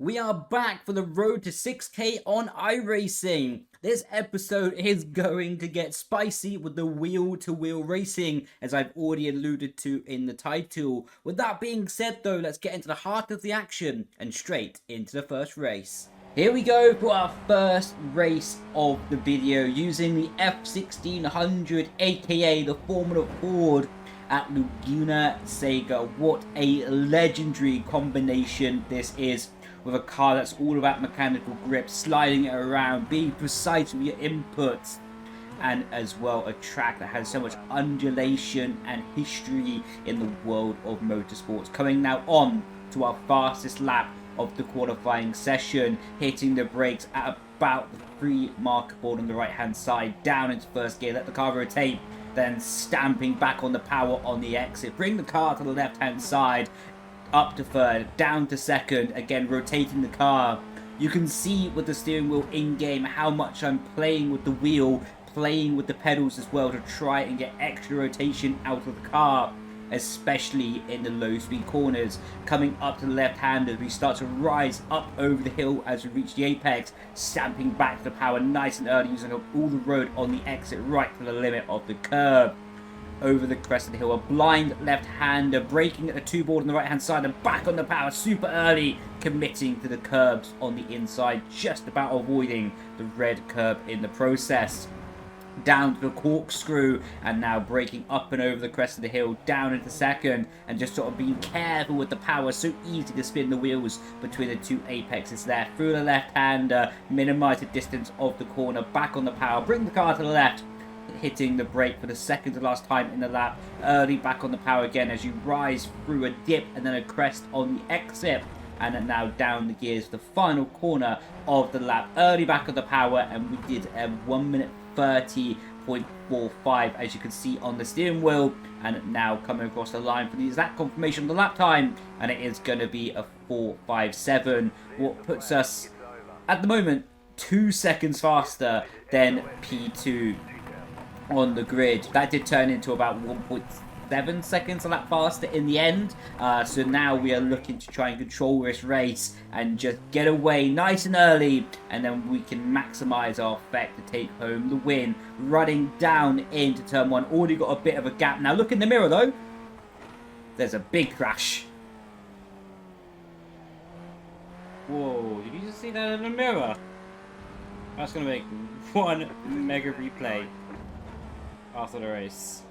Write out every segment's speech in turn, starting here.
We are back for the road to 6K on iRacing. This episode is going to get spicy with the wheel-to-wheel racing, as I've already alluded to in the title. With that being said though, let's get into the heart of the action and straight into the first race. Here we go for our first race of the video using the F1600 aka the Formula Ford at Laguna Seca. What a legendary combination this is, with a car that's all about mechanical grip, sliding it around, being precise with your inputs, and as well a track that has so much undulation and history in the world of motorsports. Coming now on to our fastest lap of the qualifying session, hitting the brakes at about the 3 marker board on the right hand side, down into first gear, let the car rotate, then stamping back on the power on the exit, bring the car to the left hand side, up to third, down to second, again rotating the car. You can see with the steering wheel in game how much I'm playing with the wheel, playing with the pedals as well, to try and get extra rotation out of the car, especially in the low speed corners. Coming up to the left hand as we start to rise up over the hill as we reach the apex, stamping back to the power nice and early, using up all the road on the exit right to the limit of the curve. Over the crest of the hill, a blind left-hander, braking at the 2 board on the right-hand side and back on the power super early, committing to the curbs on the inside, just about avoiding the red curb in the process. Down to the corkscrew, and now braking up and over the crest of the hill, down into second, and just sort of being careful with the power, so easy to spin the wheels between the 2 apexes there. Through the left-hander, minimize the distance of the corner, back on the power, bring the car to the left, hitting the brake for the second to last time in the lap, early back on the power again as you rise through a dip and then a crest on the exit, and then now down the gears for the final corner of the lap, early back on the power, and we did a 1 minute 30.45 as you can see on the steering wheel, and now coming across the line for the exact confirmation of the lap time, and it is going to be a 4:57, what puts us at the moment 2 seconds faster than P2 on the grid. That did turn into about 1.7 seconds a lap faster in the end, so now we are looking to try and control this race and just get away nice and early, and then we can maximize our effect to take home the win. Running down into turn 1, already got a bit of a gap now. Look in the mirror though, there's a big crash. Whoa, did you just see that in the mirror? That's gonna make one mega replay after the race.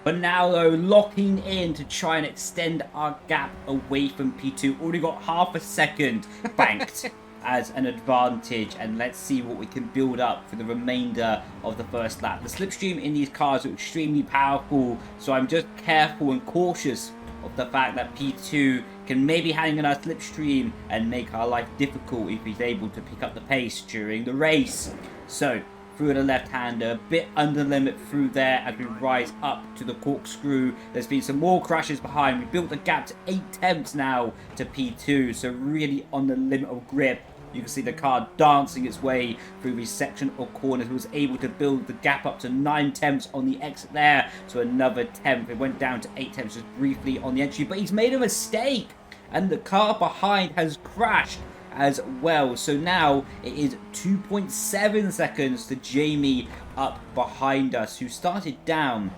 But now though, locking in to try and extend our gap away from P2. Already got half a second banked as an advantage, and let's see what we can build up for the remainder of the first lap. The slipstream in these cars are extremely powerful, so I'm just careful and cautious of the fact that P2 can maybe hang on our slipstream and make our life difficult if he's able to pick up the pace during the race. So through the left-hander, a bit under limit through there as we rise up to the corkscrew. There's been some more crashes behind. We built a gap to 8 tenths now to P2, so really on the limit of grip. You can see the car dancing its way through the section of corners. It was able to build the gap up to 9 tenths on the exit there, so another tenth. It went down to 8 tenths just briefly on the entry, but he's made a mistake, and the car behind has crashed as well. So now it is 2.7 seconds to Jamie up behind us, who started down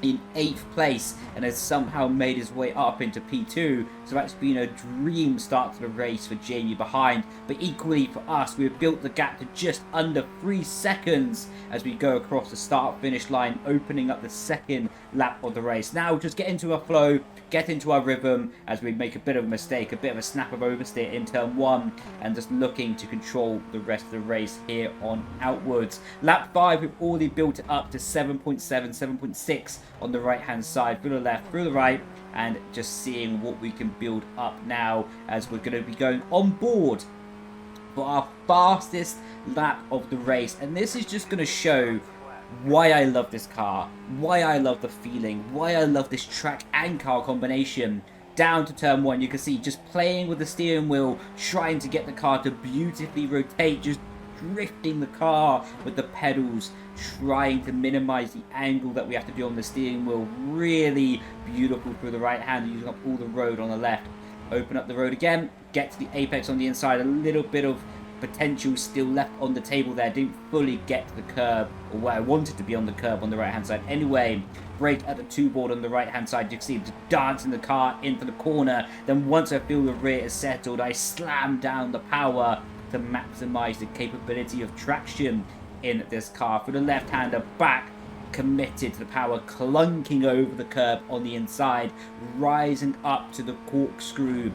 in 8th place and has somehow made his way up into P2. So that's been a dream start to the race for Jamie behind, but equally for us, we've built the gap to just under 3 seconds as we go across the start finish line, opening up the second lap of the race. Now just get into our flow, get into our rhythm as we make a bit of a mistake, a bit of a snap of oversteer in turn 1, and just looking to control the rest of the race here on outwards. Lap 5, we've already built it up to 7.7, 7.6 on the right hand side, through the left, through the right, and just seeing what we can build up now as we're going to be going on board for our fastest lap of the race. And this is just going to show why I love this car, why I love the feeling, why I love this track and car combination. Down to turn 1, you can see just playing with the steering wheel, trying to get the car to beautifully rotate, just drifting the car with the pedals, trying to minimize the angle that we have to do on the steering wheel. Really beautiful through the right hand, using up all the road on the left. Open up the road again, get to the apex on the inside. A little bit of potential still left on the table there. Didn't fully get to the curb, or where I wanted to be on the curb on the right hand side. Anyway, brake at the 2-board on the right hand side. You can see him just dancing the car into the corner. Then once I feel the rear is settled, I slam down the power to maximize the capability of traction in this car. For the left-hander, back, committed to the power, clunking over the curb on the inside, rising up to the corkscrew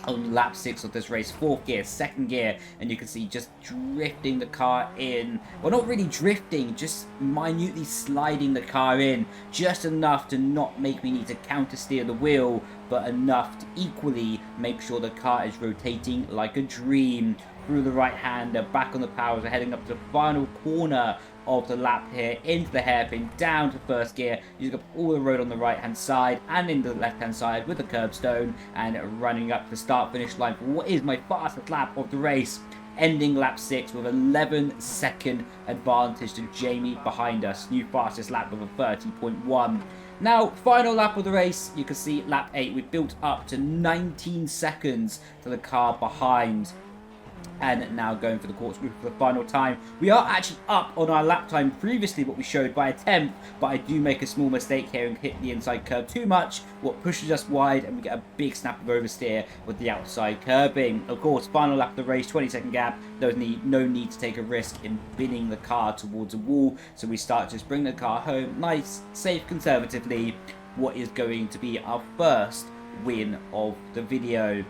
on lap 6 of this race. 4th gear, 2nd gear, and you can see just drifting the car in. Well, not really drifting, just minutely sliding the car in, just enough to not make me need to counter steer the wheel, but enough to equally make sure the car is rotating like a dream. Through the right hander, back on the power as we're heading up to the final corner of the lap here, into the hairpin, down to 1st gear, using up all the road on the right hand side and into the left hand side with the curbstone, and running up the start finish line for what is my fastest lap of the race, ending lap 6 with 11-second advantage to Jamie behind us. New fastest lap of a 30.1. Now, final lap of the race, you can see lap 8, we built up to 19 seconds to the car behind. And now going for the corkscrew for the final time. We are actually up on our lap time previously, what we showed by a 10th, but I do make a small mistake here and hit the inside curb too much, what pushes us wide, and we get a big snap of oversteer with the outside curbing. Of course, final lap of the race, 20-second gap. There's no need to take a risk in binning the car towards a wall, so we start to just bring the car home, nice, safe, conservatively. What is going to be our first win of the video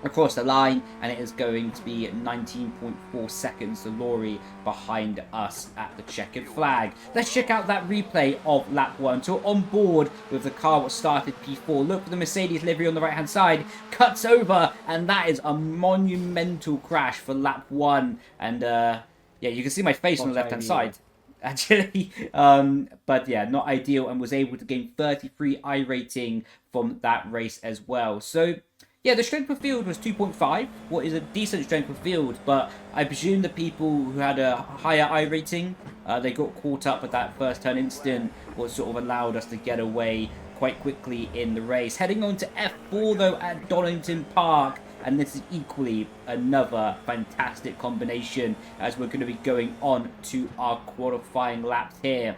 across the line, and it is going to be 19.4 seconds to Leigh behind us at the checkered flag. Let's check out that replay of lap 1. So on board with the car what started P4, look for the Mercedes livery on the right hand side, cuts over, and that is a monumental crash for lap 1. And yeah, you can see my face on the left hand side actually, but yeah, not ideal, and was able to gain 33 Irating from that race as well. So yeah, the strength of field was 2.5, what is a decent strength of field, but I presume the people who had a higher Irating, they got caught up with that first turn incident, what sort of allowed us to get away quite quickly in the race. Heading on to F4 though at Donington Park, and this is equally another fantastic combination as we're going to be going on to our qualifying laps here.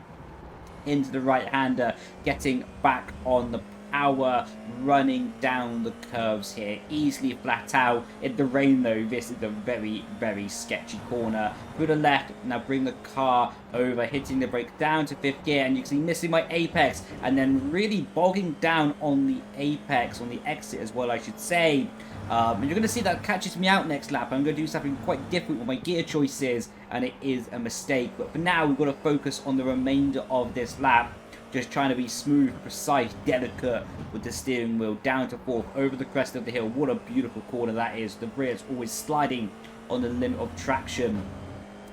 Into the right-hander, getting back on the power, running down the curves here, easily flat out. In the rain though, this is a very, very sketchy corner. Through the left, now bring the car over, hitting the brake down to 5th gear, and you can see missing my apex, and then really bogging down on the apex, on the exit as well, I should say. And you're going to see that catches me out next lap. I'm going to do something quite different with my gear choices, and it is a mistake. But for now, we've got to focus on the remainder of this lap. Just trying to be smooth, precise, delicate with the steering wheel, down to 4th, over the crest of the hill. What a beautiful corner that is. The rear is always sliding on the limit of traction.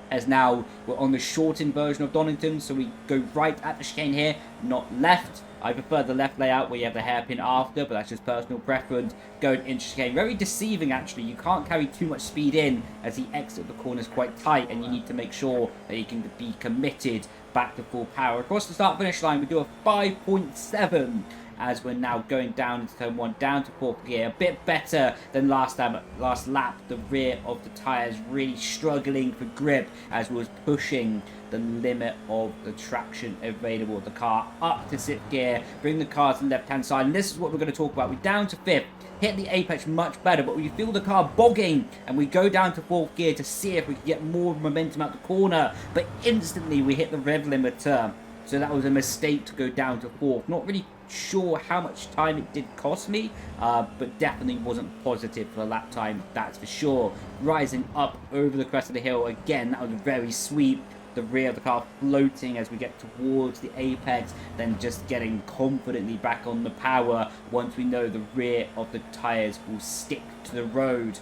As now we're on the shortened version of Donington, so we go right at the chicane here, not left. I prefer the left layout where you have the hairpin after, but that's just personal preference. Going into chicane, very deceiving actually. You can't carry too much speed in as the exit of the corner is quite tight, and you need to make sure that you can be committed back to full power. Across the start finish line, we do a 5.7 as we're now going down into turn 1, down to 4th gear. A bit better than last lap. The rear of the tyres really struggling for grip as we was pushing the limit of the traction available with the car up to 6th gear. Bring the car to the left hand side, and this is what we're going to talk about. We're down to 5th. Hit the apex much better, but we feel the car bogging, and we go down to 4th gear to see if we can get more momentum out the corner, but instantly we hit the rev limiter. So that was a mistake to go down to 4th. Not really sure how much time it did cost me, but definitely wasn't positive for the lap time, that's for sure. Rising up over the crest of the hill again, that was very sweet. The rear of the car floating as we get towards the apex, then just getting confidently back on the power once we know the rear of the tyres will stick to the road.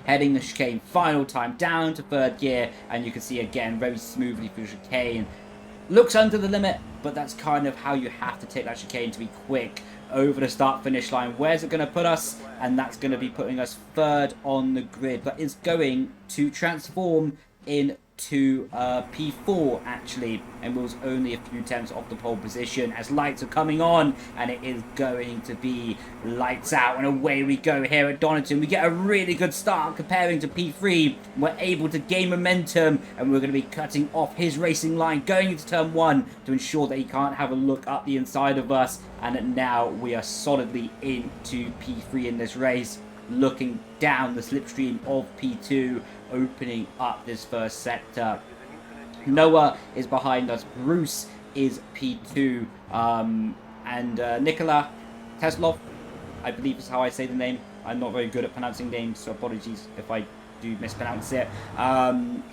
Heading the chicane, final time down to 3rd gear, and you can see again very smoothly through the chicane. Looks under the limit, but that's kind of how you have to take that chicane to be quick. over the start finish line. Where's it going to put us? And that's going to be putting us third on the grid, but it's going to transform into P4 actually, and was only a few tenths off the pole position as lights are coming on, and it is going to be lights out, and away we go here at Donington. We get a really good start comparing to P3. We're able to gain momentum, and we're going to be cutting off his racing line going into turn 1 to ensure that he can't have a look up the inside of us, and now we are solidly into P3 in this race, looking down the slipstream of P2, opening up this first sector. Noah is behind us, Bruce is P2, and Nikola Teslov, I believe is how I say the name. I'm not very good at pronouncing names, so apologies if I do mispronounce it.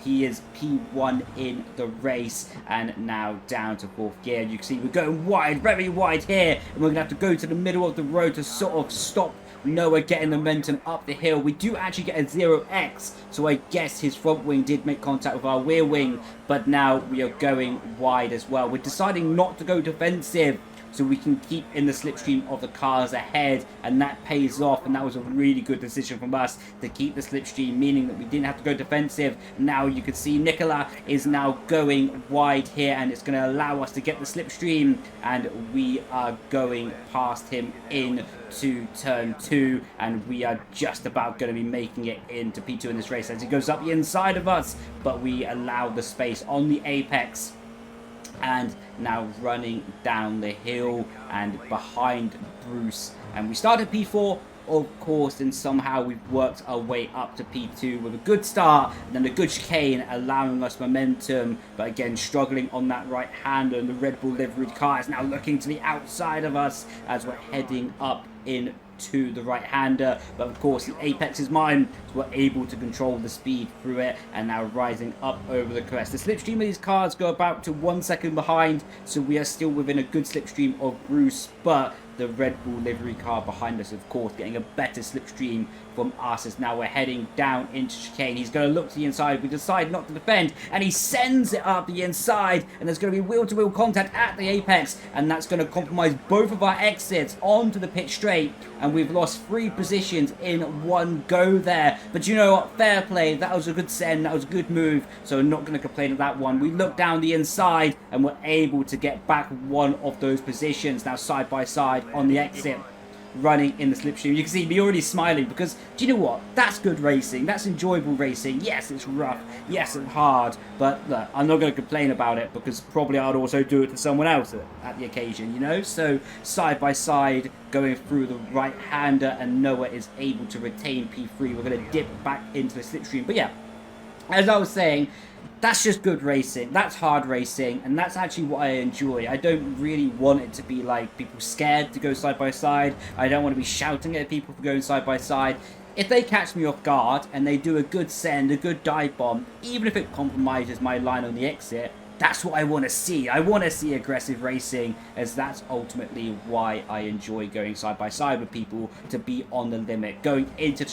He is P1 in the race, and now down to 4th gear. You can see we're going wide, very wide here, and we're going to have to go to the middle of the road to sort of stop Noah getting the momentum up the hill. We do actually get a 0x, so I guess his front wing did make contact with our rear wing, but now we are going wide as well. We're deciding not to go defensive, so we can keep in the slipstream of the cars ahead, and that pays off, and that was a really good decision from us to keep the slipstream, meaning that we didn't have to go defensive. Now you can see Nikola is now going wide here, and it's going to allow us to get the slipstream, and we are going past him into turn 2, and we are just about going to be making it into P2 in this race as he goes up the inside of us, but we allow the space on the apex. And now running down the hill and behind Bruce, and we started P4 of course, and somehow we've worked our way up to P2 with a good start and then a good chicane allowing us momentum, but again struggling on that right hand, and the Red Bull liveried car is now looking to the outside of us as we're heading up into the right-hander, but of course the apex is mine, so we're able to control the speed through it, and now rising up over the crest. The slipstream of these cars go about to 1 second behind, so we are still within a good slipstream of Bruce, but the Red Bull livery car behind us, of course, getting a better slipstream from us as now we're heading down into chicane. He's going to look to the inside. We decide not to defend, and he sends it up the inside, and there's going to be wheel-to-wheel contact at the apex, and that's going to compromise both of our exits onto the pit straight, and we've lost 3 positions in one go there. But you know what? Fair play. That was a good send. That was a good move, so I'm not going to complain of that one. We look down the inside, and we're able to get back one of those positions now side by side on the exit, running in the slipstream. You can see me already smiling because, do you know what? That's good racing. That's enjoyable racing. Yes, it's rough. Yes, it's hard. But look, I'm not going to complain about it because probably I'd also do it to someone else at the occasion, you know? So, side by side, going through the right-hander, and Noah is able to retain P3. We're going to dip back into the slipstream. But yeah, as I was saying, that's just good racing. That's hard racing, and that's actually what I enjoy. I don't really want it to be like people scared to go side by side. I don't want to be shouting at people for going side by side. If they catch me off guard and they do a good send, a good dive bomb, even if it compromises my line on the exit, that's what I want to see. I want to see aggressive racing, as that's ultimately why I enjoy going side by side with people, to be on the limit. Going into the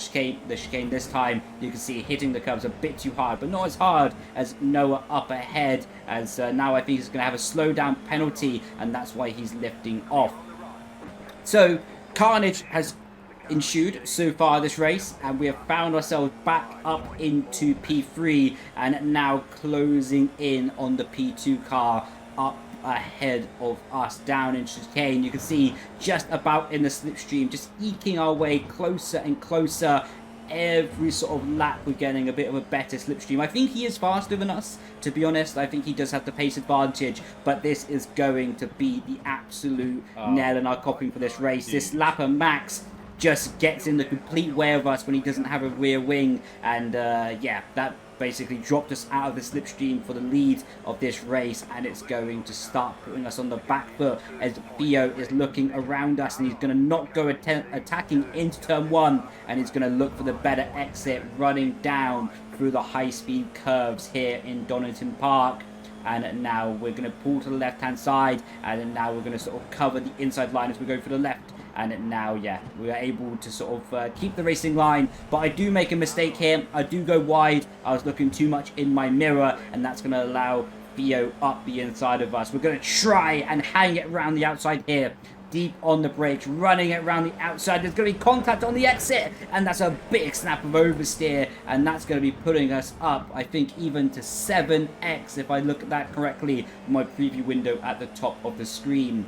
chicane this time, you can see hitting the curves a bit too hard, but not as hard as Noah up ahead, as now I think he's going to have a slow down penalty, and that's why he's lifting off. So carnage has ensued so far this race, and we have found ourselves back up into P3 and now closing in on the P2 car up ahead of us down in chicane. You can see just about in the slipstream, just eking our way closer and closer. Every sort of lap we're getting a bit of a better slipstream. I think he is faster than us, to be honest. I think he does have the pace advantage, but this is going to be the absolute nail in our coffin for this race. This lapper Max just gets in the complete way of us when he doesn't have a rear wing, and yeah, that basically dropped us out of the slipstream for the lead of this race, and it's going to start putting us on the back foot as Theo is looking around us, and he's going to not go attacking into turn 1, and he's going to look for the better exit, running down through the high-speed curves here in Donington Park. And now we're going to pull to the left-hand side, and then now we're going to sort of cover the inside line as we go for the left. And now, yeah, we are able to sort of keep the racing line. But I do make a mistake here. I do go wide. I was looking too much in my mirror, and that's going to allow Theo up the inside of us. We're going to try and hang it around the outside here. deep on the brakes, running it around the outside. There's going to be contact on the exit, and that's a big snap of oversteer, and that's going to be putting us up, I think, even to 7x, if I look at that correctly, my preview window at the top of the screen.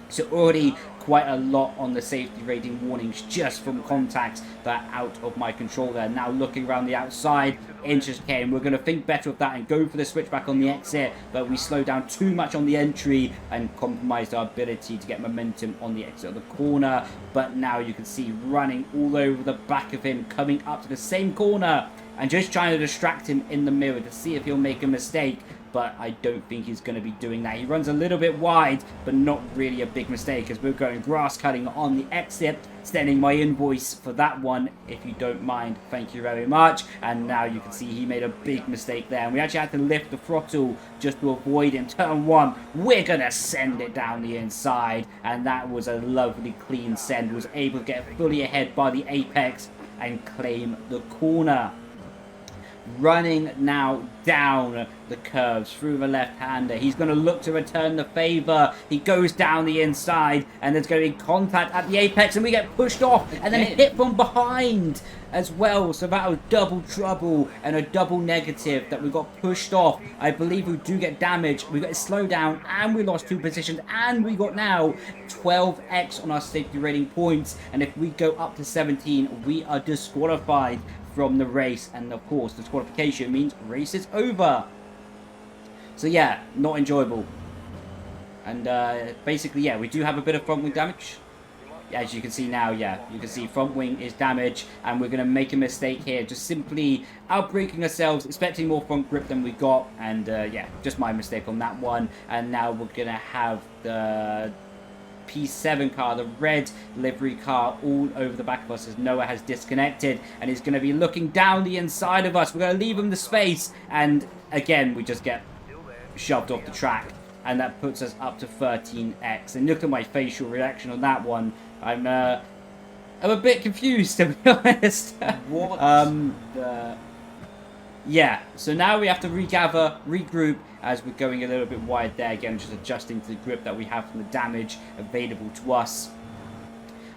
So already quite a lot on the safety rating warnings just from contacts that are out of my control there. Now looking around the outside, interesting. We're going to think better of that and go for the switchback on the exit, but we slow down too much on the entry and compromised our ability to get momentum on the exit of the corner. But now you can see running all over the back of him, coming up to the same corner and just trying to distract him in the mirror to see if he'll make a mistake. But I don't think he's going to be doing that. He runs a little bit wide, but not really a big mistake, as we're going grass cutting on the exit. Sending my invoice for that one, if you don't mind. Thank you very much. And now you can see he made a big mistake there. And we actually had to lift the throttle just to avoid him. Turn one, we're going to send it down the inside. And that was a lovely clean send. Was able to get fully ahead by the apex and claim the corner. Running now down the curves through the left-hander. He's going to look to return the favor. He goes down the inside, and there's going to be contact at the apex, and we get pushed off, and then hit from behind as well. So that was double trouble and a double negative that we got pushed off. I believe we do get damage. We got a slowdown, and we lost 2 positions, and we got now 12x on our safety rating points. And if we go up to 17, we are disqualified from the race, and of course disqualification means race is over. So yeah, not enjoyable. And basically, yeah, we do have a bit of front wing damage. As you can see now, yeah, you can see front wing is damaged, and we're going to make a mistake here, just simply outbraking ourselves, expecting more front grip than we got, and yeah, just my mistake on that one. And now we're going to have the P7 car, the red livery car, all over the back of us as Noah has disconnected, and he's going to be looking down the inside of us. We're going to leave him the space, and again we just get shoved off the track, and that puts us up to 13x. And look at my facial reaction on that one. I'm a bit confused, to be honest. What? Yeah, so now we have to regather, regroup, as we're going a little bit wide there. Again, just adjusting to the grip that we have from the damage available to us.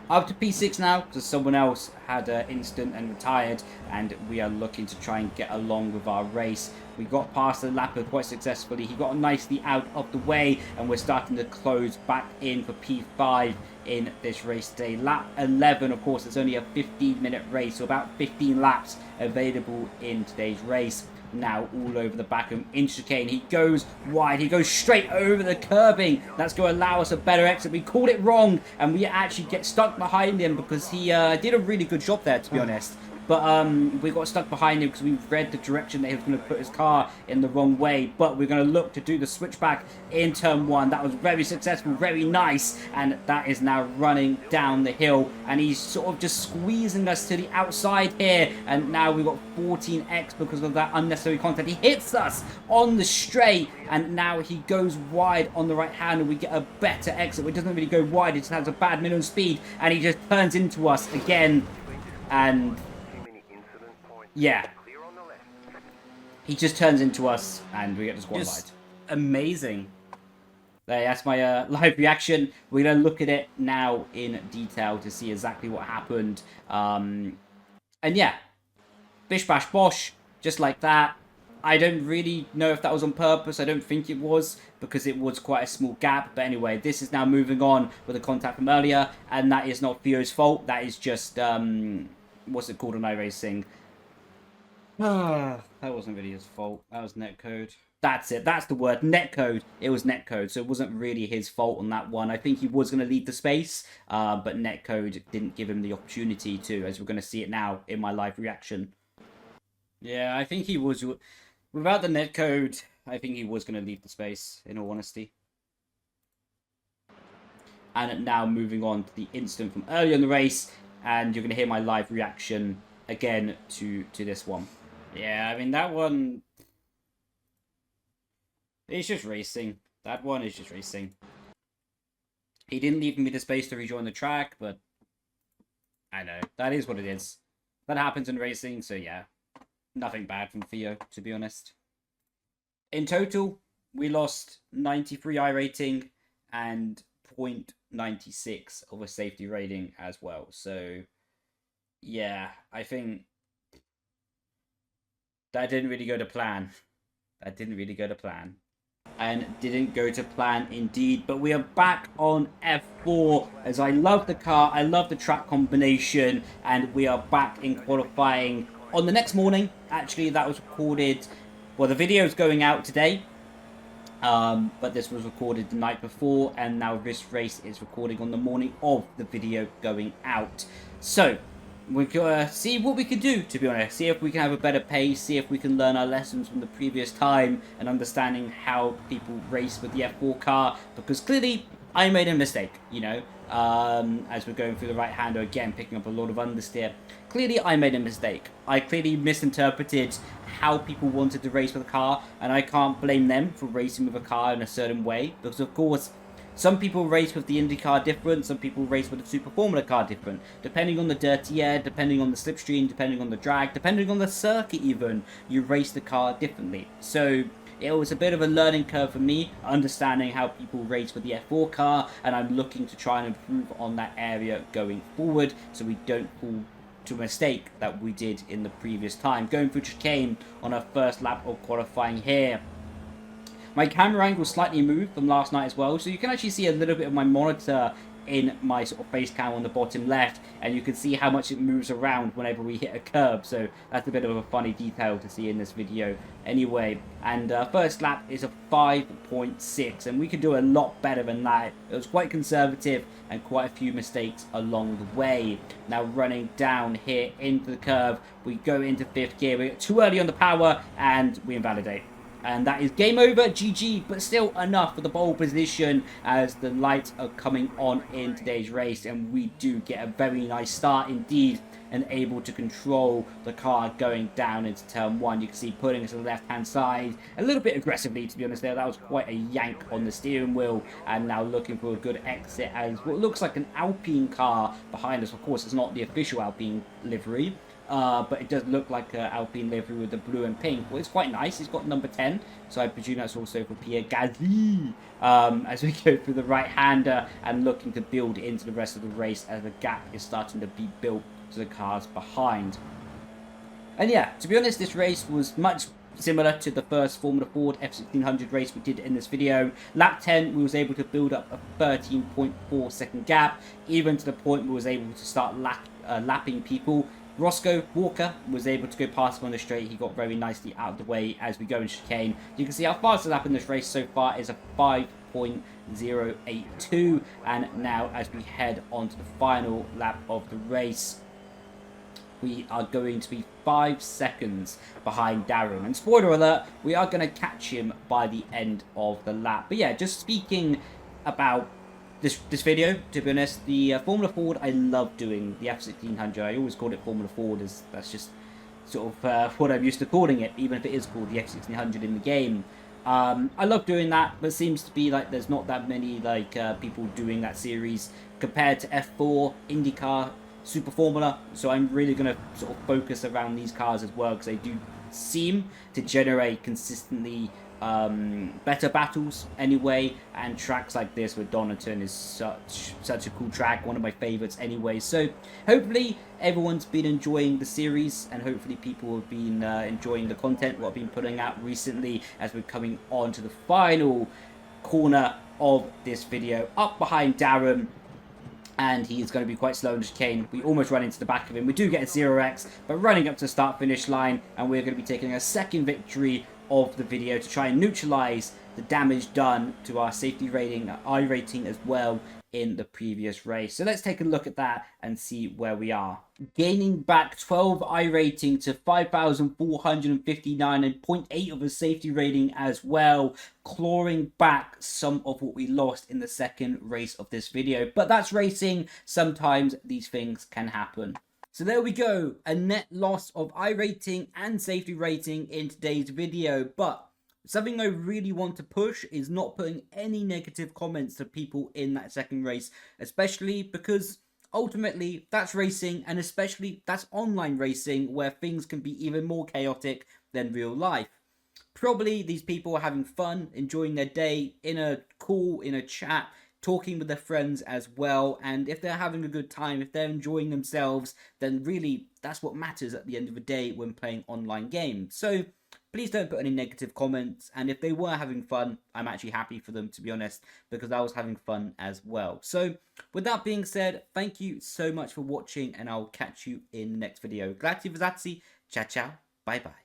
Up to P6 now, because someone else had an instant and retired, and we are looking to try and get along with our race. We got past the lapper quite successfully. He got nicely out of the way, and we're starting to close back in for P5 in this race today. Lap 11, of course, it's only a 15-minute race, so about 15 laps available in today's race. Now all over the back of him, in chicane, he goes wide, he goes straight over the curbing. That's going to allow us a better exit. We called it wrong, and we actually get stuck behind him because he did a really good job there, to be honest. But we got stuck behind him because we read the direction that he was going to put his car in the wrong way. But we're going to look to do the switchback in turn 1. That was very successful, very nice. And that is now running down the hill. And he's sort of just squeezing us to the outside here. And now we've got 14x because of that unnecessary contact. He hits us on the straight. And now he goes wide on the right hand. And we get a better exit. It doesn't really go wide. It just has a bad minimum speed. And he just turns into us again. And yeah, he just turns into us, and we get disqualified. Just amazing. That's my live reaction. We're going to look at it now in detail to see exactly what happened. And yeah, bish bash bosh, just like that. I don't really know if that was on purpose. I don't think it was, because it was quite a small gap. But anyway, this is now moving on with a contact from earlier, and that is not Theo's fault. That is just, what's it called on iRacing? That wasn't really his fault. That was netcode. That's it. That's the word. Netcode. It was netcode. So it wasn't really his fault on that one. I think he was going to leave the space, but netcode didn't give him the opportunity to, as we're going to see it now in my live reaction. Yeah, I think he was. Without the netcode, I think he was going to leave the space, in all honesty. And now moving on to the instant from earlier in the race, and you're going to hear my live reaction again to this one. Yeah, I mean, that one, it's just racing. That one is just racing. He didn't leave me the space to rejoin the track, but I know. That is what it is. That happens in racing, so yeah. Nothing bad from Theo, to be honest. In total, we lost 93 iRating and 0.96 of a safety rating as well. So yeah, I think that didn't really go to plan. That didn't really go to plan. And didn't go to plan indeed. But we are back on F4, as I love the car, I love the track combination, and we are back in qualifying on the next morning. Actually, that was recorded, well, the video is going out today, but this was recorded the night before, and now this race is recording on the morning of the video going out. So we're gonna see what we can do, to be honest. See if we can have a better pace, see if we can learn our lessons from the previous time, and understanding how people race with the F4 car, because clearly I made a mistake, you know, as we're going through the right-hander again, picking up a lot of understeer. Clearly I made a mistake. I clearly misinterpreted how people wanted to race with a car, and I can't blame them for racing with a car in a certain way, because of course some people race with the Indy car different, some people race with the Super Formula car different. Depending on the dirty air, depending on the slipstream, depending on the drag, depending on the circuit even, you race the car differently. So it was a bit of a learning curve for me, understanding how people race with the F4 car, and I'm looking to try and improve on that area going forward, so we don't fall to a mistake that we did in the previous time. Going through chicane on our first lap of qualifying here. My camera angle slightly moved from last night as well, so you can actually see a little bit of my monitor in my sort of face cam on the bottom left, and you can see how much it moves around whenever we hit a curb, so that's a bit of a funny detail to see in this video anyway. And first lap is a 5.6, and we could do a lot better than that. It was quite conservative and quite a few mistakes along the way. Now running down here into the curve, we go into 5th gear, we get too early on the power, and we invalidate. And that is game over, GG, but still enough for the pole position as the lights are coming on in today's race. And we do get a very nice start indeed, and able to control the car going down into turn 1. You can see putting us to the left-hand side a little bit aggressively, to be honest there. That was quite a yank on the steering wheel, and now looking for a good exit as what looks like an Alpine car behind us. Of course, it's not the official Alpine livery. But it does look like an Alpine livery with the blue and pink. Well, it's quite nice. It's got number 10, so I presume that's also for Pierre Gasly. As we go through the right-hander and looking to build into the rest of the race as the gap is starting to be built to the cars behind. And yeah, to be honest, this race was much similar to the first Formula Ford F1600 race we did in this video. Lap 10, we was able to build up a 13.4 second gap, even to the point we was able to start lapping people. Roscoe Walker was able to go past him on the straight. He got very nicely out of the way as we go in chicane. You can see our fastest lap in this race so far is a 5.082. And now as we head on to the final lap of the race, we are going to be 5 seconds behind Darren. And spoiler alert, we are going to catch him by the end of the lap. But yeah, just speaking about this video, to be honest, the Formula Ford, I love doing the F1600. I always called it Formula Ford, as that's just sort of what I'm used to calling it, even if it is called the F1600 in the game. I love doing that, but it seems to be like there's not that many people doing that series compared to F4, IndyCar, Super Formula. So I'm really going to sort of focus around these cars as well, because they do seem to generate consistently better battles anyway, and tracks like this with Donington is such a cool track, one of my favorites anyway. So hopefully everyone's been enjoying the series, and hopefully people have been enjoying the content what I've been putting out recently, as we're coming on to the final corner of this video. Up behind Darren, and he is going to be quite slow in the chicane. We almost run into the back of him. We do get a 0x, but running up to the start-finish line, and we're going to be taking a second victory of the video to try and neutralize the damage done to our safety rating, our Irating as well, in the previous race. So let's take a look at that and see where we are. Gaining back 12 Irating to 5,459 and 0.8 of a safety rating as well, clawing back some of what we lost in the second race of this video. But that's racing. Sometimes these things can happen. So there we go, a net loss of Irating and safety rating in today's video. But something I really want to push is not putting any negative comments to people in that second race, especially because ultimately that's racing, and especially that's online racing, where things can be even more chaotic than real life. Probably these people are having fun, enjoying their day in a call, in a chat, talking with their friends as well. And if they're having a good time, if they're enjoying themselves, then really that's what matters at the end of the day when playing online games. So please don't put any negative comments, and if they were having fun, I'm actually happy for them, to be honest, because I was having fun as well. So with that being said, thank you so much for watching, and I'll catch you in the next video. Grazie, ciao ciao, bye bye.